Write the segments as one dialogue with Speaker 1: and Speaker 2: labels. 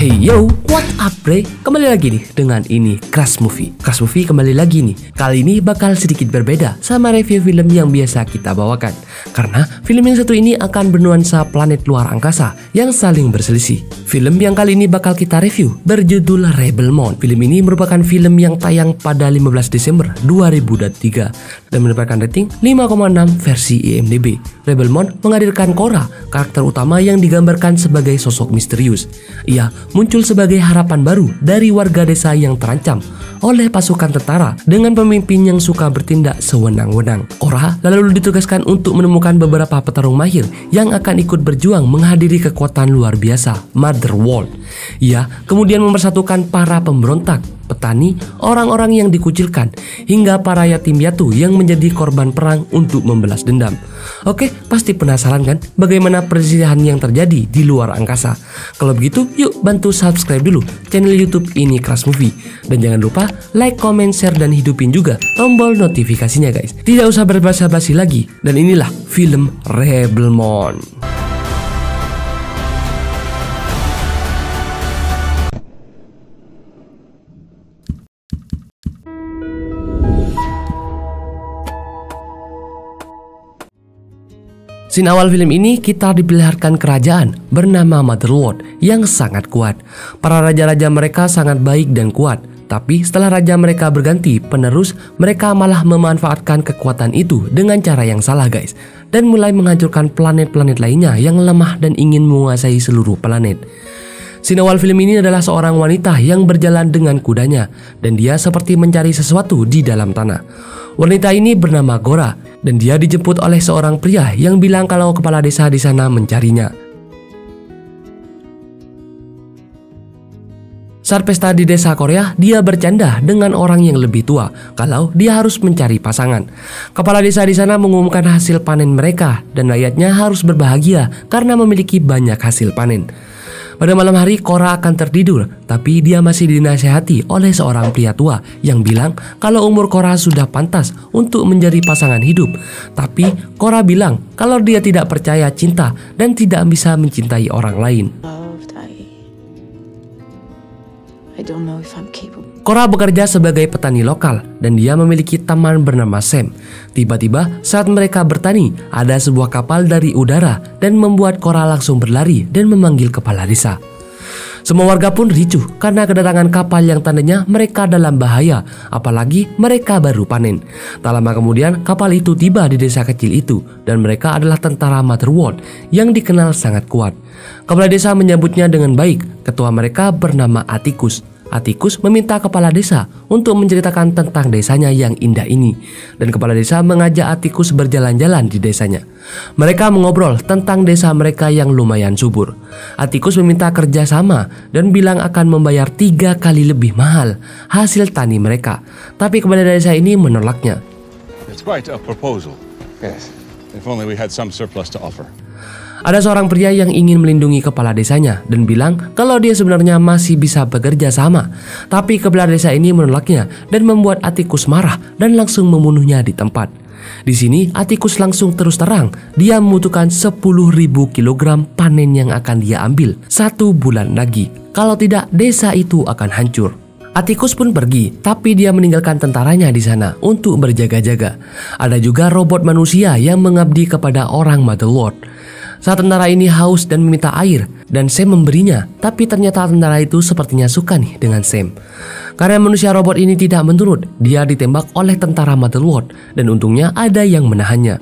Speaker 1: Hey yo, what up bre? Kembali lagi nih dengan ini Crash Movie. Crash Movie kembali lagi nih. Kali ini bakal sedikit berbeda sama review film yang biasa kita bawakan. Karena film yang satu ini akan bernuansa planet luar angkasa yang saling berselisih. Film yang kali ini bakal kita review berjudul Rebelmon. Film ini merupakan film yang tayang pada 15 Desember 2023 dan mendapatkan rating 5,6 versi IMDb. Rebelmon menghadirkan Korra, karakter utama yang digambarkan sebagai sosok misterius. Ia muncul sebagai harapan baru dari warga desa yang terancam oleh pasukan tentara dengan pemimpin yang suka bertindak sewenang-wenang. Korra lalu ditugaskan untuk menemukan beberapa petarung mahir yang akan ikut berjuang menghadiri kekuatan luar biasa, Mother World. Ia kemudian mempersatukan para pemberontak, petani, orang-orang yang dikucilkan, hingga para yatim piatu yang menjadi korban perang untuk membalas dendam. Oke, pasti penasaran kan bagaimana perselisihan yang terjadi di luar angkasa? Kalau begitu, yuk bantu subscribe dulu channel YouTube ini Crash Movie. Dan jangan lupa like, comment, share, dan hidupin juga tombol notifikasinya guys. Tidak usah berbasa-basi lagi, dan inilah film Rebelmon. Scene awal film ini kita diperlihatkan kerajaan bernama Motherworld yang sangat kuat. Para raja-raja mereka sangat baik dan kuat. Tapi setelah raja mereka berganti penerus, mereka malah memanfaatkan kekuatan itu dengan cara yang salah guys. Dan mulai menghancurkan planet-planet lainnya yang lemah dan ingin menguasai seluruh planet. Scene awal film ini adalah seorang wanita yang berjalan dengan kudanya. Dan dia seperti mencari sesuatu di dalam tanah. Wanita ini bernama Gora. Dan dia dijemput oleh seorang pria yang bilang kalau kepala desa di sana mencarinya. Saat pesta di desa Korea, dia bercanda dengan orang yang lebih tua kalau dia harus mencari pasangan. Kepala desa di sana mengumumkan hasil panen mereka dan rakyatnya harus berbahagia karena memiliki banyak hasil panen. Pada malam hari, Korra akan tertidur, tapi dia masih dinasihati oleh seorang pria tua yang bilang kalau umur Korra sudah pantas untuk menjadi pasangan hidup. Tapi Korra bilang kalau dia tidak percaya cinta dan tidak bisa mencintai orang lain. Korra bekerja sebagai petani lokal dan dia memiliki teman bernama Sam. Tiba-tiba saat mereka bertani, ada sebuah kapal dari udara dan membuat Korra langsung berlari dan memanggil kepala desa. Semua warga pun ricuh karena kedatangan kapal yang tandanya mereka dalam bahaya, apalagi mereka baru panen. Tak lama kemudian kapal itu tiba di desa kecil itu dan mereka adalah tentara Motherworld yang dikenal sangat kuat. Kepala desa menyambutnya dengan baik. Ketua mereka bernama Atticus. Atticus meminta kepala desa untuk menceritakan tentang desanya yang indah ini. Dan kepala desa mengajak Atticus berjalan-jalan di desanya. Mereka mengobrol tentang desa mereka yang lumayan subur. Atticus meminta kerjasama dan bilang akan membayar 3 kali lebih mahal hasil tani mereka. Tapi kepala desa ini menolaknya.
Speaker 2: It's quite a proposal. Yes. If only we had some surplus to offer.
Speaker 1: Ada seorang pria yang ingin melindungi kepala desanya dan bilang kalau dia sebenarnya masih bisa bekerja sama. Tapi kepala desa ini menolaknya dan membuat Atticus marah dan langsung membunuhnya di tempat. Di sini Atticus langsung terus terang. Dia membutuhkan 10.000 kilogram panen yang akan dia ambil 1 bulan lagi. Kalau tidak, desa itu akan hancur. Atticus pun pergi, tapi dia meninggalkan tentaranya di sana untuk berjaga-jaga. Ada juga robot manusia yang mengabdi kepada orang Motherworld. Saat tentara ini haus dan meminta air, dan Sam memberinya, tapi ternyata tentara itu sepertinya suka nih dengan Sam. Karena manusia robot ini tidak menurut, dia ditembak oleh tentara Motherworld, dan untungnya ada yang menahannya.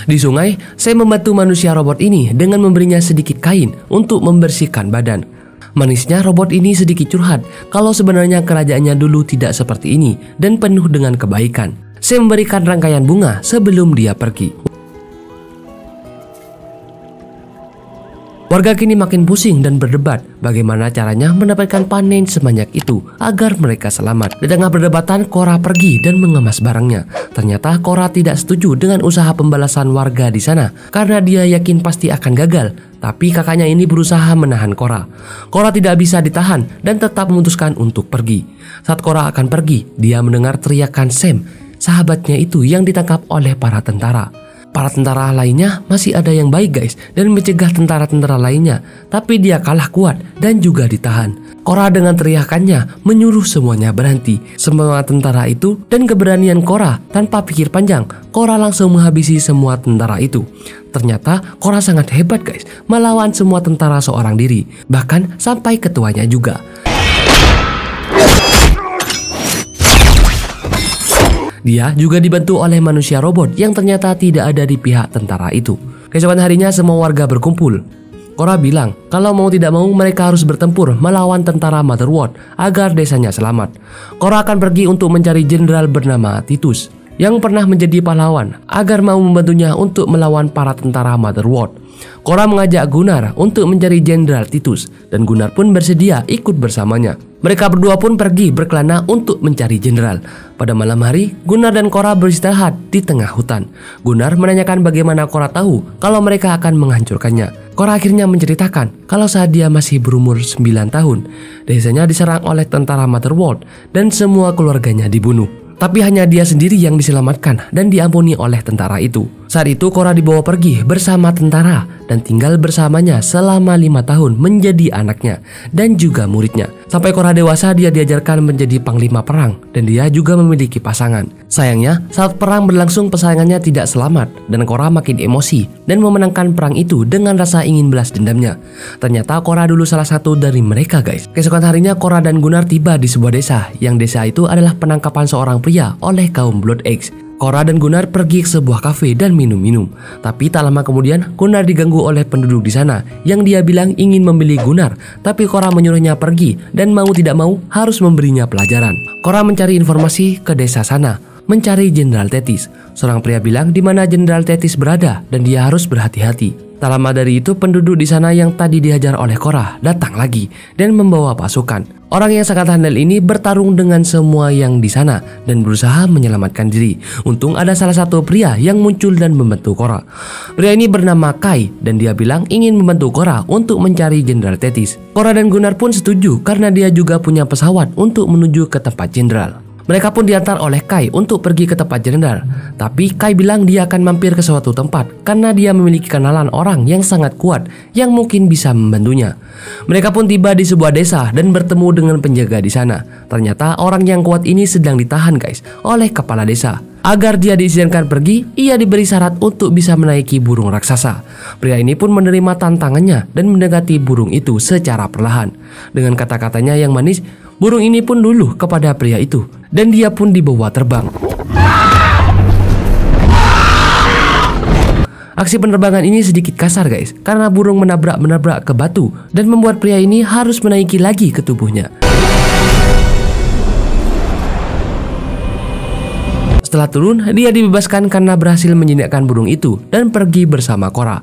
Speaker 1: Di sungai, Sam membantu manusia robot ini dengan memberinya sedikit kain untuk membersihkan badan. Manisnya robot ini sedikit curhat kalau sebenarnya kerajaannya dulu tidak seperti ini dan penuh dengan kebaikan. Sam memberikan rangkaian bunga sebelum dia pergi. Warga kini makin pusing dan berdebat bagaimana caranya mendapatkan panen sebanyak itu agar mereka selamat. Di tengah perdebatan, Korra pergi dan mengemas barangnya. Ternyata Korra tidak setuju dengan usaha pembalasan warga di sana karena dia yakin pasti akan gagal. Tapi kakaknya ini berusaha menahan Korra. Korra tidak bisa ditahan dan tetap memutuskan untuk pergi. Saat Korra akan pergi, dia mendengar teriakan Sam, sahabatnya itu yang ditangkap oleh para tentara. Para tentara lainnya masih ada yang baik guys dan mencegah tentara-tentara lainnya, tapi dia kalah kuat dan juga ditahan. Korra dengan teriakannya menyuruh semuanya berhenti. Semua tentara itu dan keberanian Korra tanpa pikir panjang, Korra langsung menghabisi semua tentara itu. Ternyata Korra sangat hebat guys, melawan semua tentara seorang diri, bahkan sampai ketuanya juga. Dia juga dibantu oleh manusia robot yang ternyata tidak ada di pihak tentara itu. Keesokan harinya semua warga berkumpul. Korra bilang kalau mau tidak mau mereka harus bertempur melawan tentara Motherworld agar desanya selamat. Korra akan pergi untuk mencari jenderal bernama Titus yang pernah menjadi pahlawan agar mau membantunya untuk melawan para tentara Motherworld. Korra mengajak Gunnar untuk mencari jenderal Titus dan Gunnar pun bersedia ikut bersamanya. Mereka berdua pun pergi berkelana untuk mencari jenderal. Pada malam hari, Gunnar dan Korra beristirahat di tengah hutan. Gunnar menanyakan bagaimana Korra tahu kalau mereka akan menghancurkannya. Korra akhirnya menceritakan kalau saat dia masih berumur 9 tahun, desanya diserang oleh tentara Motherworld dan semua keluarganya dibunuh. Tapi hanya dia sendiri yang diselamatkan dan diampuni oleh tentara itu. Saat itu Korra dibawa pergi bersama tentara dan tinggal bersamanya selama 5 tahun menjadi anaknya dan juga muridnya. Sampai Korra dewasa dia diajarkan menjadi panglima perang dan dia juga memiliki pasangan. Sayangnya saat perang berlangsung pasangannya tidak selamat dan Korra makin emosi dan memenangkan perang itu dengan rasa ingin balas dendamnya. Ternyata Korra dulu salah satu dari mereka guys. Keesokan harinya Korra dan Gunnar tiba di sebuah desa yang desa itu adalah penangkapan seorang pria oleh kaum Blood Eggs. Korra dan Gunnar pergi ke sebuah kafe dan minum-minum. Tapi tak lama kemudian Gunnar diganggu oleh penduduk di sana yang dia bilang ingin membeli Gunnar, tapi Korra menyuruhnya pergi dan mau tidak mau harus memberinya pelajaran. Korra mencari informasi ke desa sana, mencari Jenderal Tethys. Seorang pria bilang di mana Jenderal Tethys berada dan dia harus berhati-hati. Tak lama dari itu penduduk di sana yang tadi dihajar oleh Korra datang lagi dan membawa pasukan. Orang yang sangat handal ini bertarung dengan semua yang di sana dan berusaha menyelamatkan diri. Untung ada salah satu pria yang muncul dan membantu Korra. Pria ini bernama Kai dan dia bilang ingin membantu Korra untuk mencari Jenderal Tethys. Korra dan Gunnar pun setuju karena dia juga punya pesawat untuk menuju ke tempat jenderal. Mereka pun diantar oleh Kai untuk pergi ke tempat jenderal. Tapi Kai bilang dia akan mampir ke suatu tempat karena dia memiliki kenalan orang yang sangat kuat yang mungkin bisa membantunya. Mereka pun tiba di sebuah desa dan bertemu dengan penjaga di sana. Ternyata orang yang kuat ini sedang ditahan guys oleh kepala desa. Agar dia diizinkan pergi, ia diberi syarat untuk bisa menaiki burung raksasa. Pria ini pun menerima tantangannya dan mendekati burung itu secara perlahan. Dengan kata-katanya yang manis, burung ini pun luluh kepada pria itu dan dia pun dibawa terbang. Aksi penerbangan ini sedikit kasar guys, karena burung menabrak ke batu dan membuat pria ini harus menaiki lagi ke tubuhnya. Setelah turun, dia dibebaskan karena berhasil menjinakkan burung itu dan pergi bersama Korra.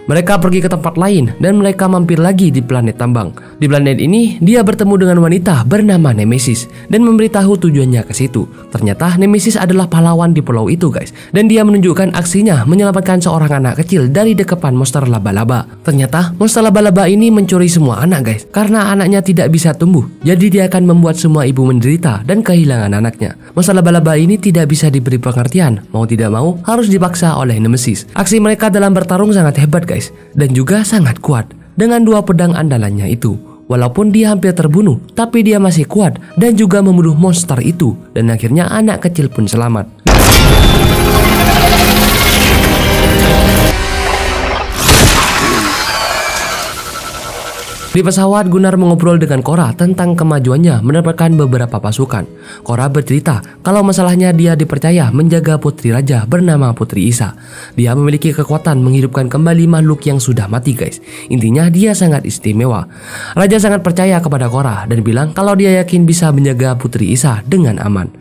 Speaker 1: Mereka pergi ke tempat lain dan mereka mampir lagi di planet tambang. Di planet ini, dia bertemu dengan wanita bernama Nemesis dan memberitahu tujuannya ke situ. Ternyata Nemesis adalah pahlawan di pulau itu guys, dan dia menunjukkan aksinya menyelamatkan seorang anak kecil dari dekepan monster laba-laba. Ternyata monster laba-laba ini mencuri semua anak guys, karena anaknya tidak bisa tumbuh. Jadi dia akan membuat semua ibu menderita dan kehilangan anaknya. Monster laba-laba ini tidak bisa diberi pengertian, mau tidak mau harus dipaksa oleh Nemesis. Aksi mereka dalam bertarung sangat hebat guys, dan juga sangat kuat dengan dua pedang andalannya itu. Walaupun dia hampir terbunuh, tapi dia masih kuat dan juga membunuh monster itu, dan akhirnya anak kecil pun selamat. Di pesawat, Gunnar mengobrol dengan Korra tentang kemajuannya mendapatkan beberapa pasukan. Korra bercerita kalau masalahnya dia dipercaya menjaga putri raja bernama Putri Isa. Dia memiliki kekuatan menghidupkan kembali makhluk yang sudah mati guys. Intinya dia sangat istimewa. Raja sangat percaya kepada Korra dan bilang kalau dia yakin bisa menjaga Putri Isa dengan aman.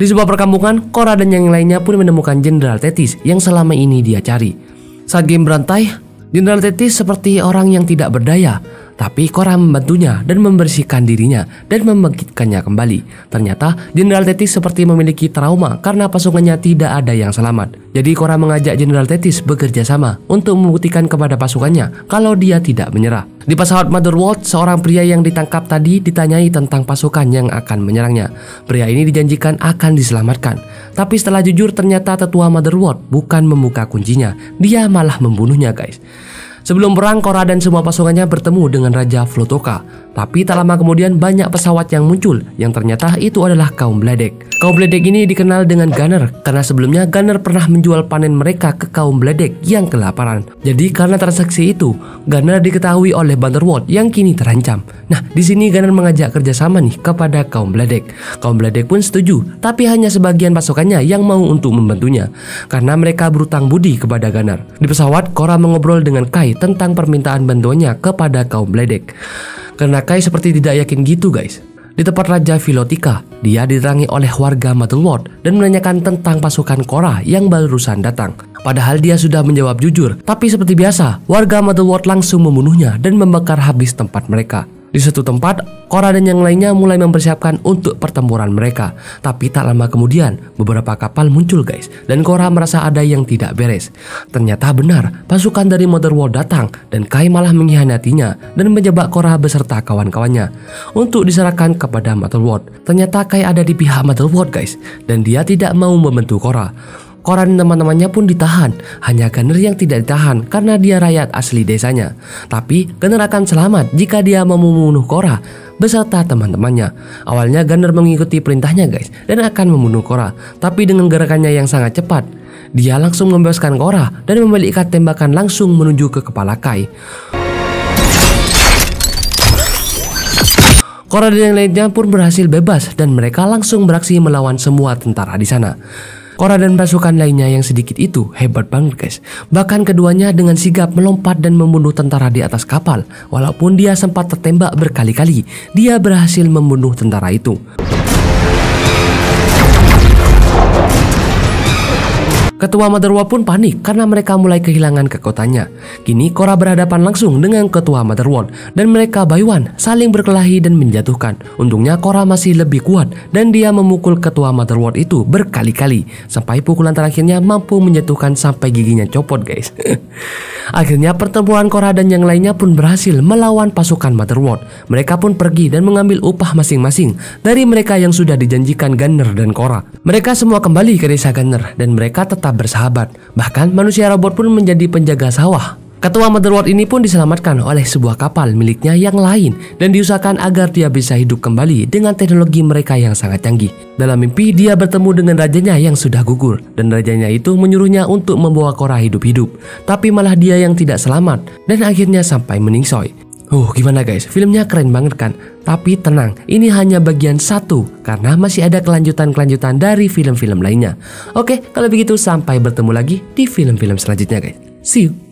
Speaker 1: Di sebuah perkampungan, Korra dan yang lainnya pun menemukan Jenderal Tethys yang selama ini dia cari. Saat game berantai, Jenderal Tethys seperti orang yang tidak berdaya. Tapi Korra membantunya dan membersihkan dirinya dan membangkitkannya kembali. Ternyata Jenderal Tethys seperti memiliki trauma karena pasukannya tidak ada yang selamat. Jadi Korra mengajak Jenderal Tethys bekerja sama untuk membuktikan kepada pasukannya kalau dia tidak menyerah. Di pesawat Motherworld, seorang pria yang ditangkap tadi ditanyai tentang pasukan yang akan menyerangnya. Pria ini dijanjikan akan diselamatkan. Tapi setelah jujur, ternyata tetua Motherworld bukan membuka kuncinya, dia malah membunuhnya guys. Sebelum perang, Korra dan semua pasukannya bertemu dengan Raja Flotoka. Tapi tak lama kemudian banyak pesawat yang muncul, yang ternyata itu adalah kaum Bledek. Kaum Bledek ini dikenal dengan Gunner, karena sebelumnya Gunner pernah menjual panen mereka ke kaum Bledek yang kelaparan. Jadi karena transaksi itu, Gunner diketahui oleh Bannerworld yang kini terancam. Nah, di sini Gunner mengajak kerjasama nih kepada kaum Bledek. Kaum Bledek pun setuju, tapi hanya sebagian pasukannya yang mau untuk membantunya, karena mereka berutang budi kepada Gunner. Di pesawat, Korra mengobrol dengan Kai tentang permintaan bantuannya kepada kaum Bledek. Karena Kai seperti tidak yakin gitu guys. Di tempat Raja Philotika, dia diterangi oleh warga Motherworld dan menanyakan tentang pasukan Korra yang barusan datang. Padahal dia sudah menjawab jujur, tapi seperti biasa, warga Motherworld langsung membunuhnya dan membakar habis tempat mereka. Di suatu tempat, Korra dan yang lainnya mulai mempersiapkan untuk pertempuran mereka. Tapi tak lama kemudian, beberapa kapal muncul guys, dan Korra merasa ada yang tidak beres. Ternyata benar, pasukan dari Motherworld datang, dan Kai malah mengkhianatinya dan menjebak Korra beserta kawan-kawannya untuk diserahkan kepada Motherworld. Ternyata Kai ada di pihak Motherworld guys, dan dia tidak mau membantu Korra. Korra dan teman-temannya pun ditahan. Hanya Gunner yang tidak ditahan karena dia rakyat asli desanya. Tapi Gunner akan selamat jika dia mau membunuh Korra beserta teman-temannya. Awalnya Gunner mengikuti perintahnya guys dan akan membunuh Korra. Tapi dengan gerakannya yang sangat cepat, dia langsung membebaskan Korra dan membalikkan tembakan langsung menuju ke kepala Kai. Korra dan yang lainnya pun berhasil bebas dan mereka langsung beraksi melawan semua tentara di sana. Korra dan pasukan lainnya yang sedikit itu hebat banget guys. Bahkan keduanya dengan sigap melompat dan membunuh tentara di atas kapal. Walaupun dia sempat tertembak berkali-kali, dia berhasil membunuh tentara itu. Ketua Motherworld pun panik karena mereka mulai kehilangan kekuatannya. Kini Korra berhadapan langsung dengan Ketua Motherworld dan mereka by one saling berkelahi dan menjatuhkan. Untungnya Korra masih lebih kuat dan dia memukul Ketua Motherworld itu berkali-kali sampai pukulan terakhirnya mampu menjatuhkan sampai giginya copot guys. Akhirnya pertempuran Korra dan yang lainnya pun berhasil melawan pasukan Motherworld. Mereka pun pergi dan mengambil upah masing-masing dari mereka yang sudah dijanjikan Gunner dan Korra. Mereka semua kembali ke desa Gunner dan mereka tetap bersahabat. Bahkan manusia robot pun menjadi penjaga sawah. Ketua Motherworld ini pun diselamatkan oleh sebuah kapal miliknya yang lain dan diusahakan agar dia bisa hidup kembali dengan teknologi mereka yang sangat canggih. Dalam mimpi dia bertemu dengan rajanya yang sudah gugur dan rajanya itu menyuruhnya untuk membawa Korra hidup-hidup. Tapi malah dia yang tidak selamat dan akhirnya sampai meningsoi. Gimana guys? Filmnya keren banget kan? Tapi tenang, ini hanya bagian 1 karena masih ada kelanjutan-kelanjutan dari film-film lainnya. Oke, kalau begitu sampai bertemu lagi di film-film selanjutnya guys. See you!